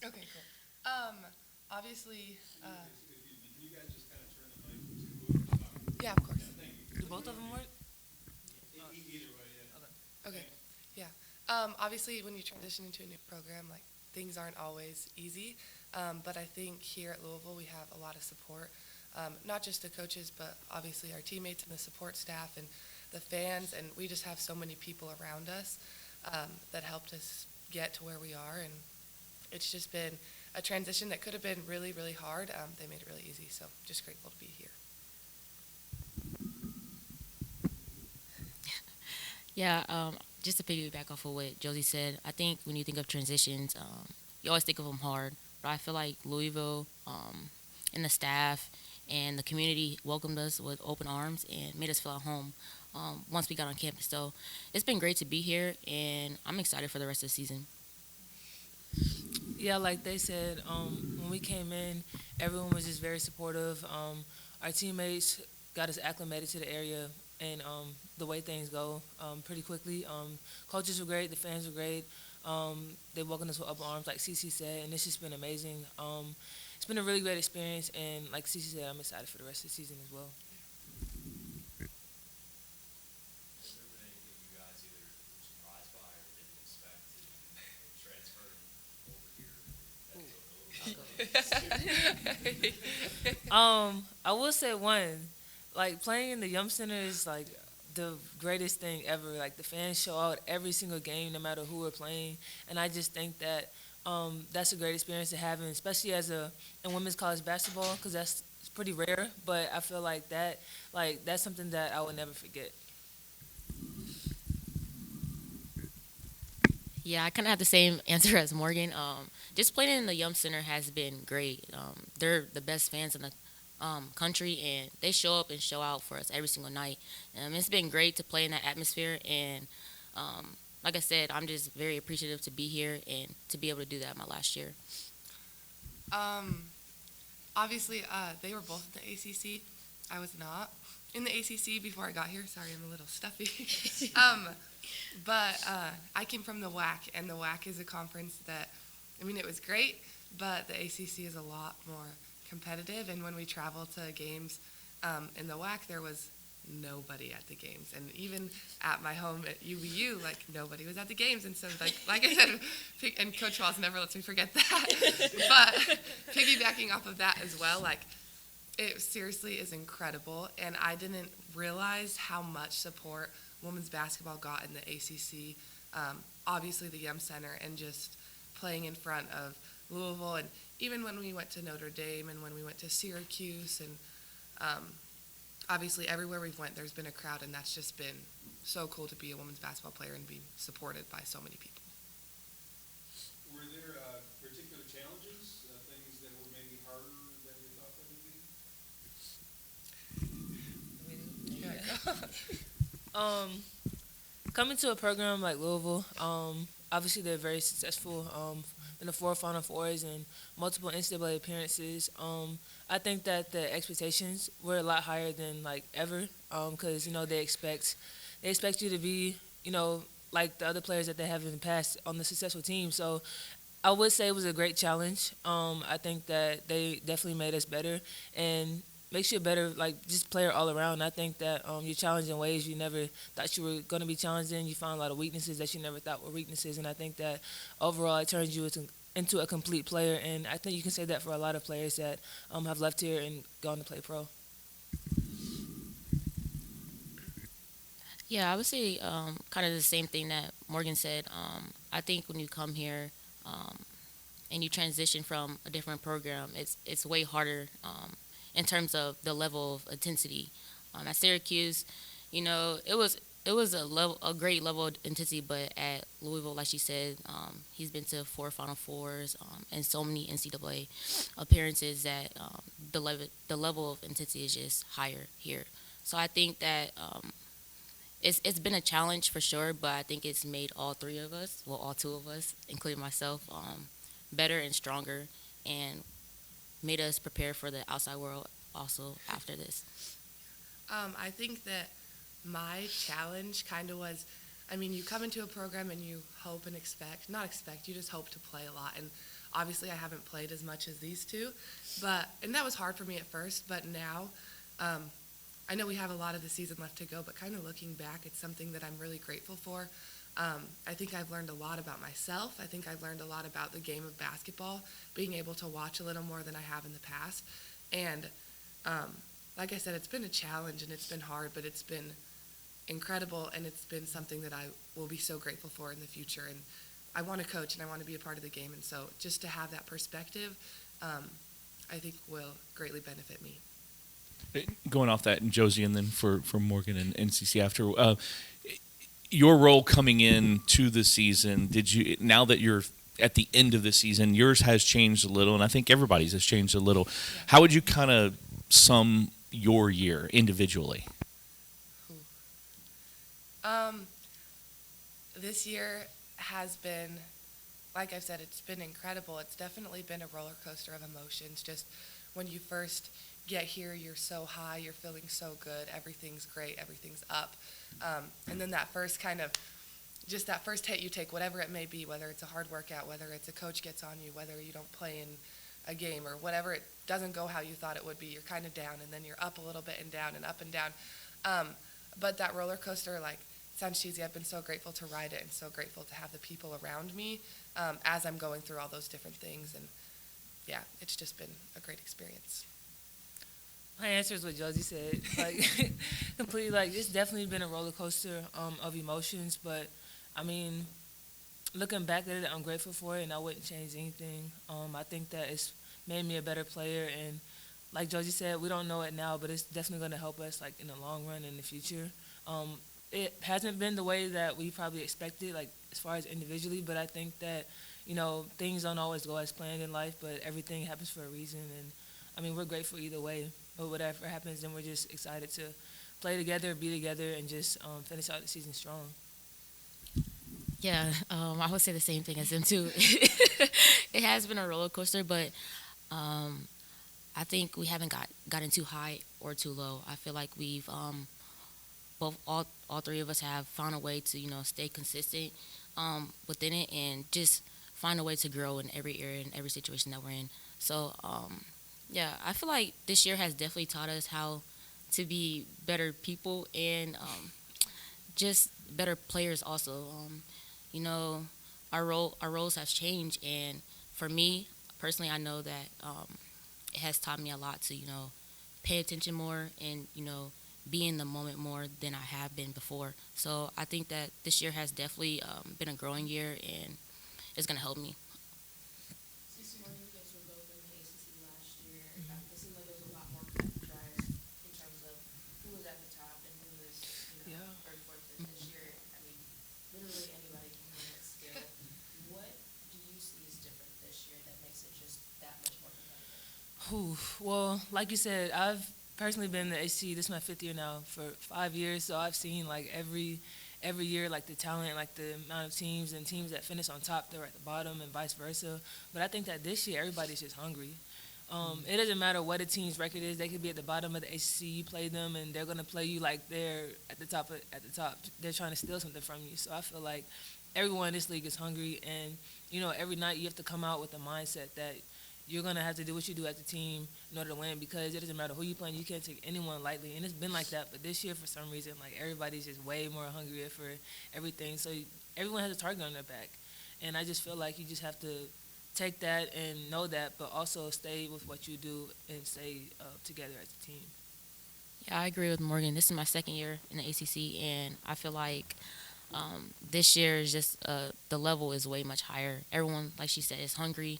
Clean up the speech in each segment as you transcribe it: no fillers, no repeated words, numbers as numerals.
Okay, cool. Obviously, Can you guys just kind of turn the mic to whoever's talking? yeah, of course. Yeah, thank you. Do both of them work? Either way, yeah. Okay, Thanks. yeah. Obviously, when you transition into a new program, like things aren't always easy. But I think here at Louisville, we have a lot of support, not just the coaches, but obviously our teammates and the support staff and the fans. And we just have so many people around us that helped us get to where we are. And it's just been a transition that could have been really, really hard. They made it really easy. So just grateful to be here. Yeah, just to piggyback off of what Josie said, I think when you think of transitions, you always think of them hard. But I feel like Louisville and the staff and the community welcomed us with open arms and made us feel at home once we got on campus. So it's been great to be here, and I'm excited for the rest of the season. Yeah, like they said, when we came in, everyone was just very supportive. Our teammates got us acclimated to the area and the way things go pretty quickly. Coaches were great, the fans were great. They welcomed us with open arms, like Cece said, and it's just been amazing. It's been a really great experience, and like Cece said, I'm excited for the rest of the season as well. Has there been anything you guys either were surprised by or didn't expect and transferring over here that took a little I'll bit go. of experience? I will say one, like playing in the Yum Center is like the greatest thing ever. Like the fans show out every single game, no matter who we're playing, and I just think that that's a great experience to have, and especially as a in women's college basketball, because that's it's pretty rare. But I feel like that's something that I will never forget. Yeah, I kind of have the same answer as Morgan. Just playing in the Yum Center has been great. They're the best fans in the country, and they show up and show out for us every single night. It's been great to play in that atmosphere, and like I said, I'm just very appreciative to be here and to be able to do that my last year. Um, Obviously, they were both in the ACC. I was not in the ACC before I got here. Sorry, I'm a little stuffy. But I came from the WAC, and the WAC is a conference that, I mean, it was great, but the ACC is a lot more competitive. And when we traveled to games in the WAC, there was nobody at the games, and even at my home at UVU, like nobody was at the games. And so, like I said, and Coach Walls never lets me forget that. But piggybacking off of that as well, like it seriously is incredible, and I didn't realize how much support women's basketball got in the ACC. Obviously, the Yum Center, and just playing in front of Louisville, and even when we went to Notre Dame, and when we went to Syracuse, and um, obviously everywhere we've went, there's been a crowd, and that's just been so cool to be a women's basketball player and be supported by so many people. Were there particular challenges, things that were maybe harder than you thought they would be? Um, Coming to a program like Louisville, obviously they're very successful in the four Final Fours and multiple NCAA appearances. I think that the expectations were a lot higher than like ever, because they expect you to be, like the other players that they have in the past on the successful team. So I would say it was a great challenge. I think that they definitely made us better and makes you a better like just player all around. I think that you're challenged in ways you never thought you were going to be challenged in. You found a lot of weaknesses that you never thought were weaknesses, and I think that overall it turns you into a complete player. And I think you can say that for a lot of players that have left here and gone to play pro. Yeah, I would say kind of the same thing that Morgan said. I think when you come here and you transition from a different program, it's way harder in terms of the level of intensity. At Syracuse, it was a great level of intensity, but at Louisville, like she said, he's been to four Final Fours and so many NCAA appearances that the level of intensity is just higher here. So I think that it's been a challenge for sure, but I think it's made all three of us, well, all two of us, including myself, better and stronger, and made us prepare for the outside world also after this. I think that my challenge kind of was, I mean, you come into a program and you hope and expect, not expect, you just hope to play a lot. And Obviously, I haven't played as much as these two, and that was hard for me at first, but now I know we have a lot of the season left to go, but kind of looking back, it's something that I'm really grateful for. I think I've learned a lot about myself. I think I've learned a lot about the game of basketball, being able to watch a little more than I have in the past. And like I said, it's been a challenge and it's been hard, but it's been incredible, and it's been something that I will be so grateful for in the future. And I want to coach and I want to be a part of the game, and so just to have that perspective, I think will greatly benefit me. Going off that, and Josie, and then for Morgan and NCC after, your role coming in to the season, now that you're at the end of the season, yours has changed a little, and I think everybody's has changed a little. Yeah. How would you kind of sum your year individually? This year has been, like I've said, it's been incredible. It's definitely been a roller coaster of emotions. Just when you first get here, you're so high, you're feeling so good, everything's great, everything's up. And then that first that first hit you take, whatever it may be, whether it's a hard workout, whether it's a coach gets on you, whether you don't play in a game, or whatever, it doesn't go how you thought it would be. You're kind of down, and then you're up a little bit and down and up and down. But that roller coaster, like, sounds cheesy, I've been so grateful to ride it and so grateful to have the people around me as I'm going through all those different things. And yeah, it's just been a great experience. My answer is what Josie said. Like, completely, like, it's definitely been a roller coaster of emotions, but I mean, looking back at it, I'm grateful for it, and I wouldn't change anything. I think that it's made me a better player, and like Josie said, we don't know it now, but it's definitely going to help us, like, in the long run in the future. It hasn't been the way that we probably expected, like, as far as individually, but I think that, things don't always go as planned in life, but everything happens for a reason, and I mean, we're grateful either way. But whatever happens, then we're just excited to play together, be together, and just finish out the season strong. Yeah, I would say the same thing as them too. It has been a roller coaster, but I think we haven't gotten too high or too low. I feel like we've all three of us have found a way to stay consistent within it, and just find a way to grow in every area and every situation that we're in. So yeah, I feel like this year has definitely taught us how to be better people, and just better players also. Our roles have changed, and for me personally, I know that it has taught me a lot to pay attention more, and be in the moment more than I have been before. So I think that this year has definitely been a growing year, and it's going to help me. Well, like you said, I've personally been in the HC. This is my 5th year now for 5 years, so I've seen like every year, like the talent, like the amount of teams and teams that finish on top, they're at the bottom, and vice versa. But I think that this year everybody's just hungry. It doesn't matter what a team's record is; they could be at the bottom of the HC. You play them, and they're gonna play you like they're at the top. They're trying to steal something from you. So I feel like everyone in this league is hungry, and every night you have to come out with the mindset that you're going to have to do what you do as a team in order to win, because it doesn't matter who you're playing. You can't take anyone lightly, and it's been like that. But this year, for some reason, like, everybody's just way more hungrier for everything. So everyone has a target on their back, and I just feel like you just have to take that and know that, but also stay with what you do and stay together as a team. Yeah, I agree with Morgan. This is my 2nd year in the ACC, and I feel like this year is just the level is way much higher. Everyone, like she said, is hungry.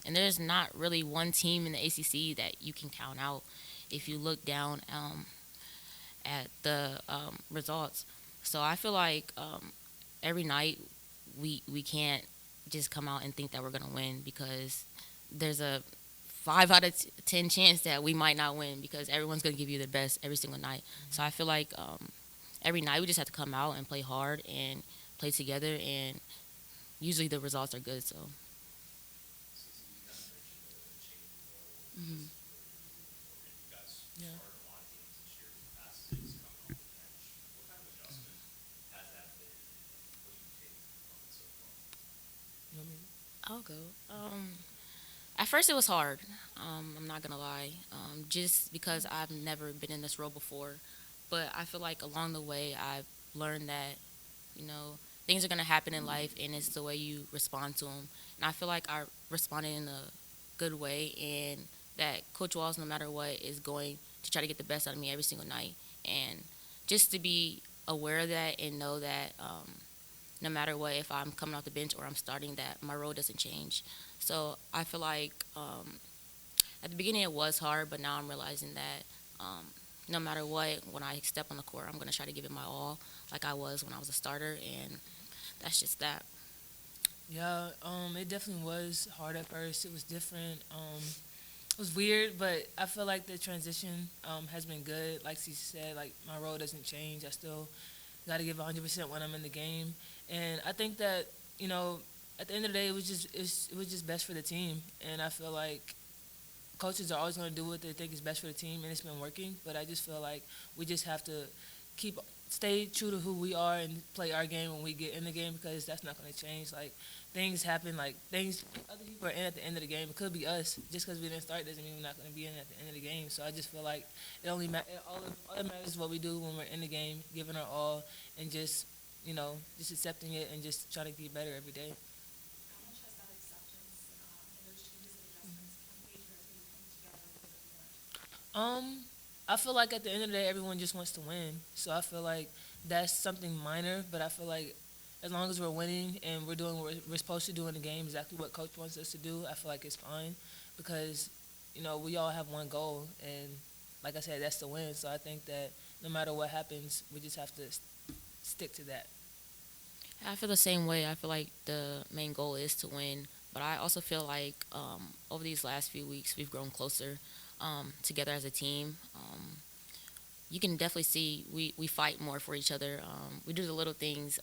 And there's not really one team in the ACC that you can count out if you look down at the results. So I feel like every night we can't just come out and think that we're going to win, because there's a 5 out of 10 chance that we might not win, because everyone's going to give you their best every single night. So I feel like every night we just have to come out and play hard and play together, and usually the results are good. So. Mm-hmm. You guys Yeah. started a lot of games this year with the past 6 coming off the bench. What kind of adjustment has that been, and what do you take from it so far? You know what I mean? Oh, go. At first, it was hard. I'm not gonna lie, just because I've never been in this role before. But I feel like along the way, I've learned that things are gonna happen in life, and it's the way you respond to them. And I feel like I responded in a good way, and that Coach Walls, no matter what, is going to try to get the best out of me every single night. And just to be aware of that and know that no matter what, if I'm coming off the bench or I'm starting, that my role doesn't change. So I feel like at the beginning it was hard, but now I'm realizing that no matter what, when I step on the court, I'm going to try to give it my all, like I was when I was a starter, and that's just that. Yeah, it definitely was hard at first. It was different. It was weird, but I feel like the transition has been good. Like she said, like my role doesn't change. I still got to give 100% when I'm in the game, and I think that at the end of the day, it was just best for the team, and I feel like coaches are always going to do what they think is best for the team, and it's been working. But I just feel like we just have to stay true to who we are and play our game when we get in the game, because that's not going to change. Like things happen, like things other people are in at the end of the game. It could be us. Just because we didn't start doesn't mean we're not going to be in at the end of the game. So I just feel like all that matters is what we do when we're in the game, giving our all, and just just accepting it and just trying to get better every day. How much has that acceptance and those changes and adjustments made you guys really come together a little bit more? I feel like at the end of the day, everyone just wants to win. So I feel like that's something minor, but I feel like as long as we're winning and we're doing what we're supposed to do in the game, exactly what coach wants us to do, I feel like it's fine, because we all have one goal, and like I said, that's to win. So I think that no matter what happens, we just have to stick to that. I feel the same way. I feel like the main goal is to win, but I also feel like over these last few weeks we've grown closer together as a team. You can definitely see we fight more for each other. We do the little things